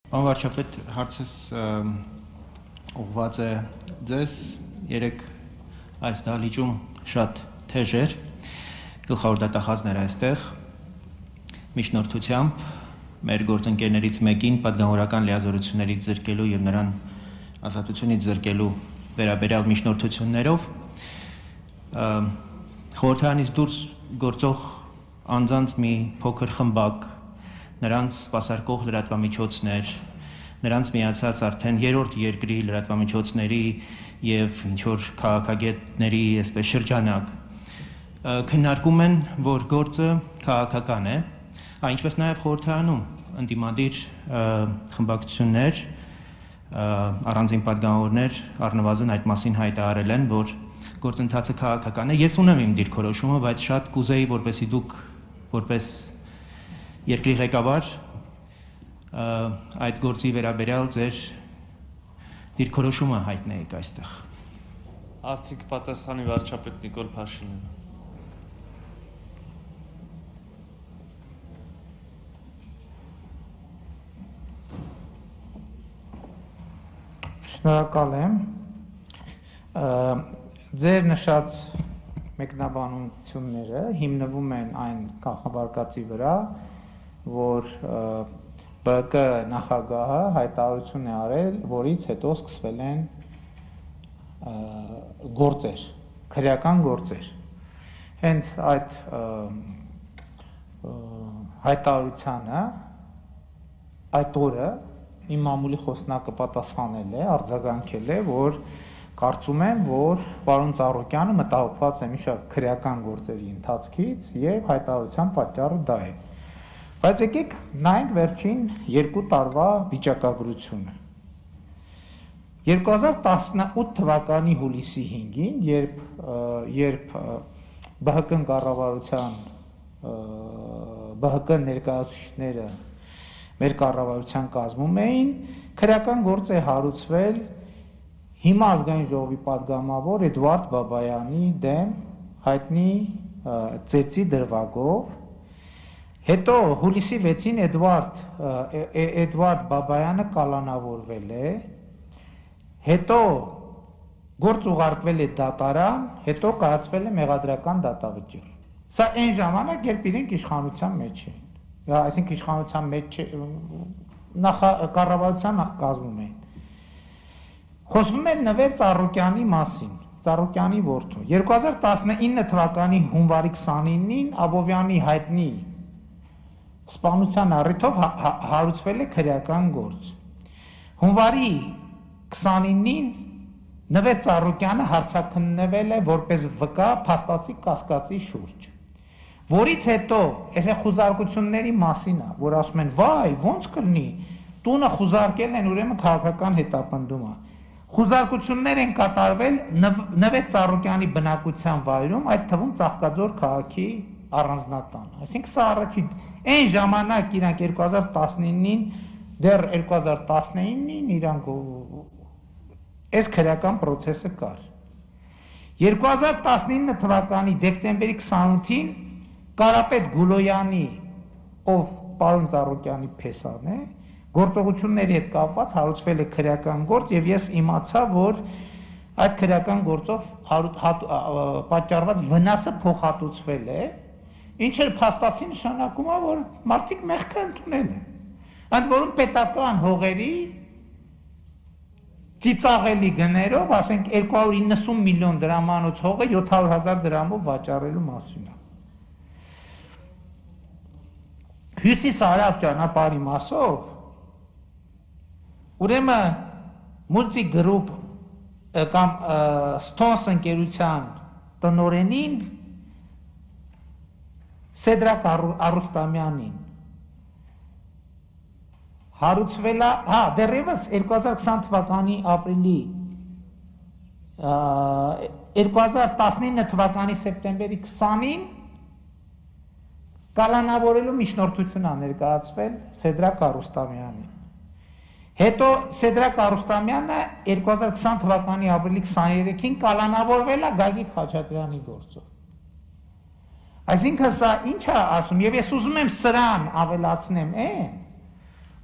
Պարոն վարչապետ, հարցս ուղղված է ձեզ, երեք այս դահլիճում շատ թեժ էր, գլխավոր դատախազն էր այստեղ, միջնորդությամբ մեր գործընկերներից մեկին պատգամավորական լիազորություններից զրկելու եւ նրան ազատությունից զրկելու վերաբերյալ միջնորդություններով խորհրդարանից դուրս գործող անձանց մի փոքր խմբակ, նրանց սպասարկող լրատվամիջոցներ, նրանց միացած արդեն երրորդ երկրի լրատվամիջոցների եւ ինչ-որ քաղաքագետների այսպես շրջանակ քննարկում են, որ գործը քաղաքական է, ինչպես նաեւ խորհրդարանում ընդդիմադիր խմբակցություններ, առանձին պատգամավորներ առնվազն այդ մասին հայտարարել են, որ գործընթացը քաղաքական է։ Ես ունեմ իմ դիրքորոշումը, բայց շատ կուզեի, որպեսզի դուք որպես երկրի ղեկավար այդ գործի վերաբերյալ ձեր դիրքորոշումը հայտնեիք այստեղ։ Արդյոք պատասխանի վարչապետ Նիկոլ Փաշինյանը։ Շնորհակալ եմ։ Ձեր նշած մեկնաբանությունները հիմնվում են այն կանխավարկածի վրա, որ ԲԿ նախագահը հայտարարություն է արել, որից հետո սկսվել են գործեր, քրեական գործեր։ Հենց այդ հայտարարությանը այդ օրը իմ մամուլի խոսնակը պատասխանել է, արձագանքել է, որ կարծում եմ, որ պարոն Ծառուկյանը մտահոգված է մի շարք քրեական գործերի ընթացքից եւ հայտարարության պատճառը դա է։ Բայց եկեք նայենք վերջին 2 տարվա վիճակագրությունը։ 2018 թվականի հուլիսի 5-ին, երբ ԲՀԿ կառավարության ԲՀԿ ներկայացուցիչները մեր կառավարության կազմում էին, քրեական գործ է հարուցվել հիմա ազգային ժողովի պատգամավոր Էդվարդ Բաբայանի դեմ հայտնի ծեծի դրվագով, հետո հուլիսի 6-ին Էդվարդ Բաբայանը կալանավորվել է, հետո գործ ուղարկվել է դատարան, հետո կայացվել է մեղադրական դատավճիռ։ Սա այն ժամանակ, երբ իրենք իշխանության մեջ էին, այսինքն իշխանության մեջ կառավարության կազմում էին։ Խոսվում է Նվեր Ծառուկյանի մասին, Ծառուկյանի որդու։ 2019 թվականի հունվարի 29-ին Աբովյանի հայտնի սպանության առիթով հարուցվել է քրեական գործ։ Հունվարի 29-ին Նվեր Ծառուկյանը հարցաքննվել է որպես վկա փաստացի կասկածի շուրջ, որից հետո այս խուզարկությունների մասին է, որ ասում են, վայ, ոնց կլինի, տունը խուզարկել են, ուրեմն քաղաքական հետապնդում է։ Խուզարկություններ են կատարվել Նվեր Ծառուկյանի բնակության վայրում, այդ թվում Ծաղկաձոր քաղաքի առանձնատան։ Այսինքն սա առաջին այն ժամանակ իրանք 2019-ին, դեռ 2019-ին իրանք այս քրեական process-ը կար։ 2019 թվականի դեկտեմբերի 28-ին Կարապետ Գուլոյանի, ով պարոն Ծառուկյանի փեսան է, գործողությունների հետ կապված հարուցվել է քրեական գործ եւ ես իմացա, որ այդ քրեական գործով պատճառված վնասը փոխհատուցվել է, ինչը փաստացի նշանակում է, որ մարդիկ մեղքը ընդունել են։ Ընդ որում պետական հողերի ծիծաղելի գներով, ասենք 290 միլիոն դրամանոց հողը 700,000 դրամով վաճառելու մասին է։ Հյուսիս-հարավ ճանապարհի մասով ուրեմն Multi Group կամ Stones ընկերության տնօրենին Սեդրակ Արուստամյանին հարուցվել է, դեռևս 2020 թվականի ապրիլի 2019 թվականի սեպտեմբերի 20-ին կալանավորելու միջնորդություն է ներկայացվել Սեդրակ Արուստամյանին։ Հետո Սեդրակ Արուստամյանը 2020 թվականի ապրիլի 23-ին կալանավորվել է Գագիկ Խաչատրյանի գործով։ Այսինքն սա ինչ է ասում, եւ ես ուզում եմ սրան ավելացնեմ այն,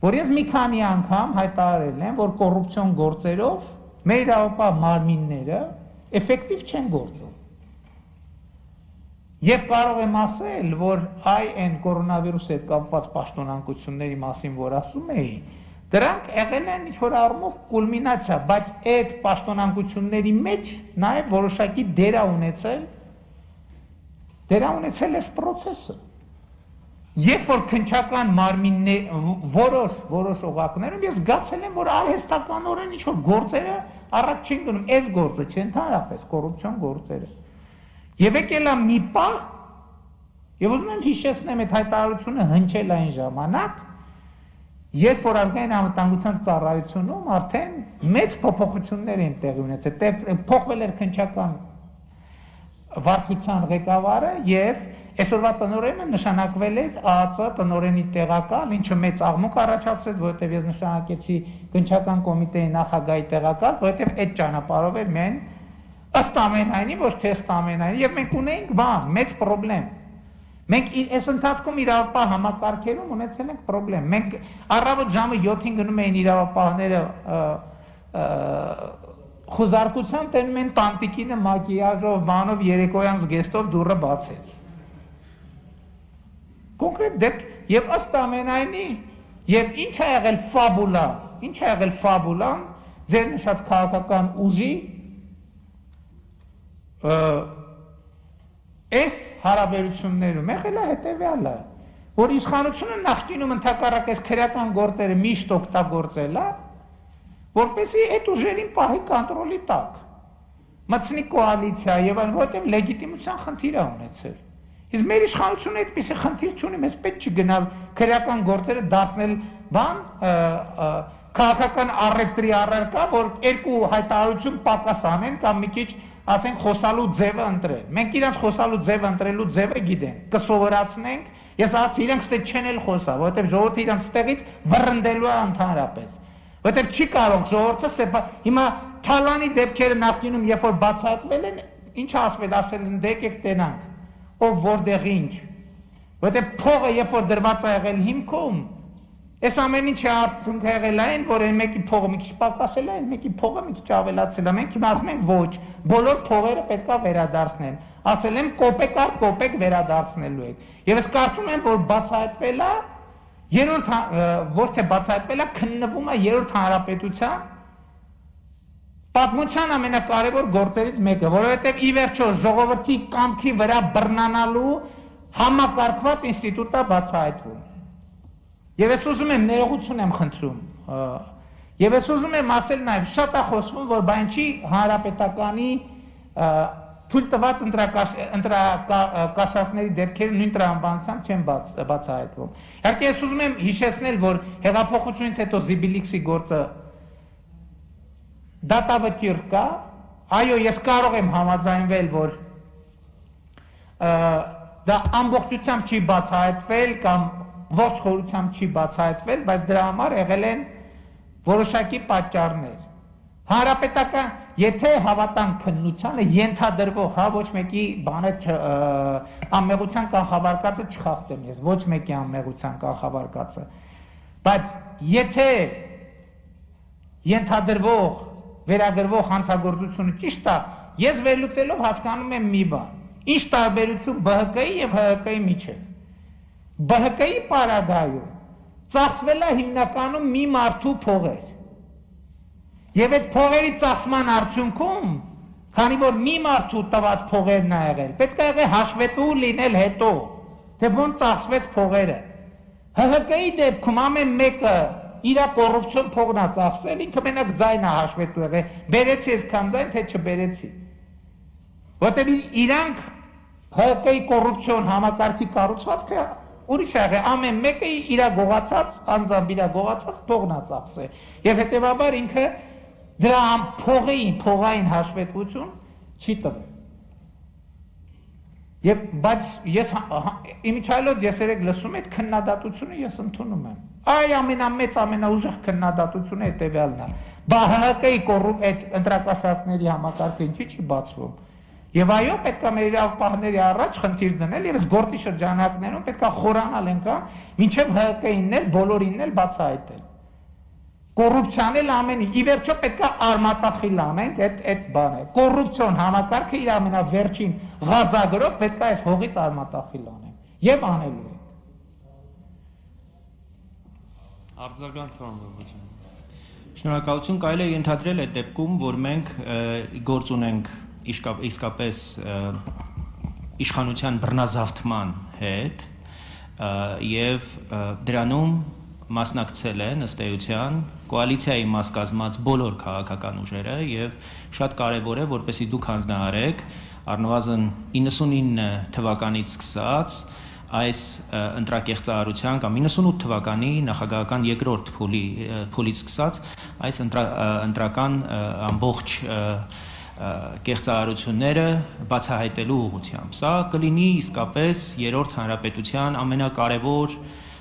որ ես մի քանի անգամ հայտարարել եմ, որ կոռուպցիոն գործերով մեր իրավապահ մարմինները էֆեկտիվ չեն գործում։ Եվ կարող եմ ասել, որ այն կորոնավիրուսի հետ կապված պաշտոնանկությունների մասին, որ ասում էի, դրանք եղել են ինչ-որ առումով կուլմինացիա, բայց այդ պաշտոնանկությունների մեջ նաև որոշակի դեր ունեցել այս process-ը։ Երբ որ քննչական որոշ օղակներում ես զգացել եմ, որ արհեստականորեն ինչ-որ գործերը առաջ չեն գնում, այս գործը չէ, ընդհանրապես կոռուպցիոն գործերը։ Եվ եկել է մի պահ, եւ ուզում եմ հիշեցնեմ այդ հայտարարությունը հնչել այն ժամանակ, երբ որ ազգային անվտանգության ծառայությունում արդեն մեծ փոփոխություններ են տեղի ունեցել, փոխվել էր քննչական վարչության ղեկավարը եւ այսօրվա տնօրենը նշանակվել էր ԱԱԾ տնօրենի տեղակալ, ինչը մեծ աղմուկ առաջացրեց, որովհետեւ ես նշանակեցի քննչական կոմիտեի նախագահի տեղակալ, որովհետեւ այդ ճանապարհով էր միայն ըստ ամենայնի, ոչ թե ըստ ամենայնի, եւ մենք ունեինք մեծ խնդրեմ։ Մենք այս ընթացքում իրավապահ համակարգերում ունեցել ենք խնդրեմ։ Մենք առավոտ ժամը 7-ին գնում էին իրավապահները խոզարկության տենում են տանտիկինը մակիաժով, բանով, երեկոյան զգեստով դուռը բացեց։ Կոնկրետ դեպք եւ ըստ ամենայնի եւ ինչ է եղել ֆաբուլան, ձեր նշած քաղաքական ուժի այս հարաբերություններում եղել է հետևյալը, որ իշխանությունը նախկինում ընդհակառակ այս քրեական գործերը միշտ օգտագործել է, որպեսզի այդ ուժերին պահի կոնտրոլի տակ, մտցնի կոալիցիա եւ այլն, որովհետեւ լեգիտիմության խնդիր է ունեցել։ Իսկ մեր իշխանությունը այդպիսի խնդիր չունի, մեզ պետք չի գնալ քրեական գործերը դարձնել քաղաքական առևտրի առարկա, որ երկու հայտարարություն պակաս անեն կամ մի քիչ ասենք խոսալու ձևը ընտրել։ Մենք իրանց խոսալու ձևը ընտրելու ձևը գիտենք, կսովորացնենք, ես ասացի իրենք ստե չեն էլ խոսա, որովհետև ժողովուրդը իրանց ստեղից վռնդելու է ընդհանրապես։ Որովհետև չի կարող ժողովուրդը հիմա Թալանի դեպքերը նախկինում երբ որ բացահայտվել են, ինչ ասվել, ասել են դե եկեք տենանք, ով որտեղ ինչ։ Որովհետև փողը երբ որ դրված է եղել հիմքում, այս ամեն ինչը արդյունքը եղել այն, որ այն մեկի փողը մի քիչ պակասել է, այն մեկի փողը մի քիչ ավելացել է։ Մենք հիմա ասում ենք ոչ, բոլոր փողերը պետքա վերադարձնեն։ Ասել եմ կոպեկ առ կոպեկ վերադարձնելու եք։ Եվ ես կարծում եմ, որ բացահայտվել է, ոչ թե բացահայտվել է, քննվում է երրորդ հանրապետության պատմության ամենակարևոր գործերից մեկը, որովհետև ի վերջո ժողովրդի կամքի վրա բռնանալու համակարգված ինստիտուտ է բացահայտվում։ Եվ ես ուզում եմ ներողություն եմ խնդրում, եւ ես ուզում եմ ասել նաեւ շատ է խոսվում, որ բանջի հանրապետականի թույլ տված ընտրակաշառքների դեպքերը նույն տրամաբանությամբ չեն բացահայտվում։ Իհարկե ես ուզում եմ հիշեցնել, որ հեղափոխությունից հետո Զիբիլիքսի գործը դատավճիռ կա, այո, ես կարող եմ համաձայնվել, որ դա ամբողջությամբ չի բացահայտվել կամ ողջ խորությամբ չի բացահայտվել, բայց դրա համար եղել են որոշակի պատճառներ։ Հանրապետական, եթե հավատանք քննությանը ենթադրվող, ոչ մեկի բանը անմեղության կանխավարկածը չխախտեմ ես, ոչ մեկի անմեղության կանխավարկածը, բայց եթե ենթադրվող, վերագրվող հանցագործությունը ճիշտ է, ես վերլուծելով հասկանում եմ մի բան, ինչ տարբերություն ԲՀԿ-ի եւ ՀՀԿ-ի միջեւ։ ԲՀԿ-ի պարագայում ծախսվել է հիմնականում մի մարդու փողեր։ Եվ այդ փողերի ծախսման արդյունքում, քանի որ մի մարդու տված փողերն է եղել, պետք է եղել հաշվետու լինել հետո, թե ոնց ծախսվեց փողերը։ ՀՀԿ-ի դեպքում ամեն մեկը իր կոռուպցիոն փողն է ծախսել, ինքը մենակ ձայն է հաշվետու եղել, բերեցի այսքան ձայն, թե չբերեցի։ Որտեղ իրանք ՀՀԿ-ի կոռուպցիոն համակարգի կառուցվածքը ուրիշ է եղել, ամեն մեկը իր գողացած, անձամբ իր գողացած փողն է ծախսել։ Եվ հետևաբար ինքը դրա փողային հաշվետվություն չի տվել։ Եվ բայց ես իմիջայլոց ես երեք լսում այդ քննադատությունը ես ընդունում եմ։ Այ ամենամեծ ամենաուժեղ քննադատությունը հետևյալն է։ Բա ՀՀԿ-ի այդ ընտրակաշառքների համակարգը ինչի՞ չի բացվում։ Եվ այո, պետք է մեր իրավապահների առաջ խնդիր դնել եւ այս գործի շրջանակներում պետք է խորանալ ենքա, մինչեւ ՀԿ-ինն էլ բոլորինն էլ բացահայտել։ Կոռուպցիան էլ ամենի, ի վերջո պետք է արմատախիլ անենք այդ բանը։ Կոռուպցիոն համակարգը իր ամենավերջին ղազագրով պետք է այս հողից արմատախիլ անենք եւ անելու ենք։ Արձագանք պարոն Բաբաջյան։ Շնորհակալություն, կարելի է ենթադրել այդ դեպքում, որ մենք գործ ունենք իսկապես իշխանության բռնազավթման հետ եւ դրանում մասնակցել է ըստ էության կոալիցիայի մաս կազմած բոլոր քաղաքական ուժերը եւ շատ կարեւոր է որպեսզի դուք հանձնարարեք առնվազն 99 թվականից սկսած այս ընտրակեղծարարության կամ 98 թվականի նախագահական երկրորդ փուլից սկսած այս ընտրական ամբողջ կեղծարարությունները բացահայտելու ուղղությամբ։ Սա կլինի իսկապես երրորդ հանրապետության ամենակարևոր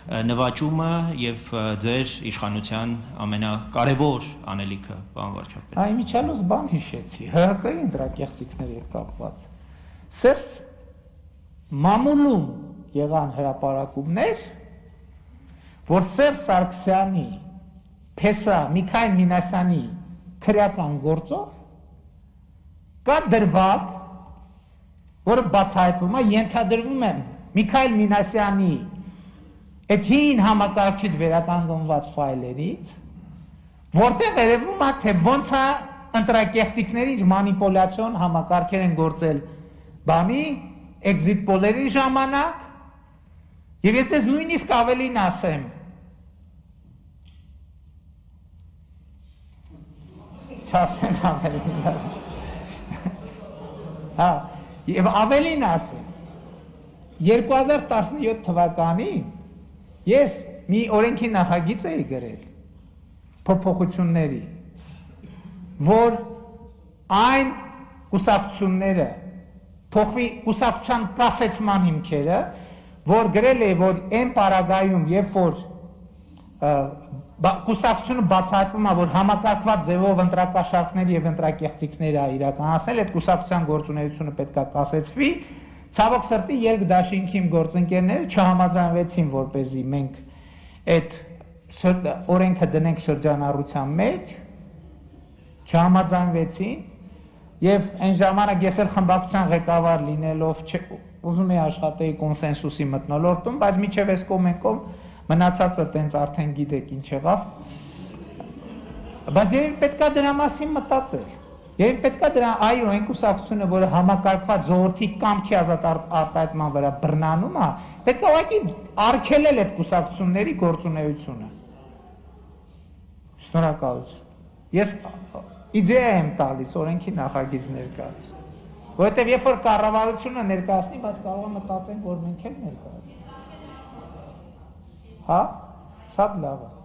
նվաճումը եւ ձեր իշխանության ամենակարևոր անելիքը, պարոն վարչապետ։ Այ միջալոց բան հիշեցի, ՀՀԿ-ի ընտրակեղծիքների հետ կապված։ Սերս մամուլում եղան հրապարակումներ, որ Սերժ Սարգսյանի, Փեսա Միքայել Մինասյանի քրեական գործով կա դրվագ, որը բացահայտվում է, ենթադրվում է Միքայել Մինասյանի այդ հին համակարգչից վերականգնված ֆայլերից, որտեղ երևում է, թե ոնց է ընտրակեղծիքների մանիպուլյացիոն համակարգեր են գործել բանի, էքզիտ պոլերի ժամանակ, եւ ես ձեզ նույնիսկ ավելին ասեմ, չասեմ ավելին, հա, եւ ավելին ասեմ, 2017 թվականին ես մի օրենքի նախագիծ էի գրել փոփոխությունների, որ այն կուսակցությունները փոխվի կուսակցության կասեցման հիմքերը, որ գրել է, որ այն պարագայում, երբ որ կուսակցությունը բացահայտվում է, որ համակարգված ձևով ընտրակաշառքներ եւ ընտրակեղծիքներ է իրականացնել, այդ կուսակցության գործունեությունը պետք է կասեցվի, ցավոք սրտի ելք դաշինքի իմ գործընկերները չհամաձայնվեցին, որպեսզի մենք այդ օրենքը դնենք շրջանառության մեջ, չհամաձայնվեցին եւ այն ժամանակ ես էլ խմբակցության ղեկավար լինելով ուզում էի աշխատեի կոնսենսուսի մթնոլորտում, բայց միջև այս կոմենկով մնացածը տենց արդեն գիտեք ինչ եղավ, բայց երբ պետք է դրա մասին մտածել, երբ պետք է դրա այո այն կուսակցությունը, որը համակարգված ժողովրդի կամքի ազատ արտահայտման վրա բռնանում է, պետք է ուղղակի արգելել այդ կուսակցությունների գործունեությունը։ Շնորհակալություն։ Ես իդեա եմ տալիս օրենքի նախագիծ ներկայացրել, որովհետև երբ որ կառավարությունը ներկայացնի, բայց կարող է մտածենք, որ մենք էլ ներկայացնենք։ Հա, շատ լավ է։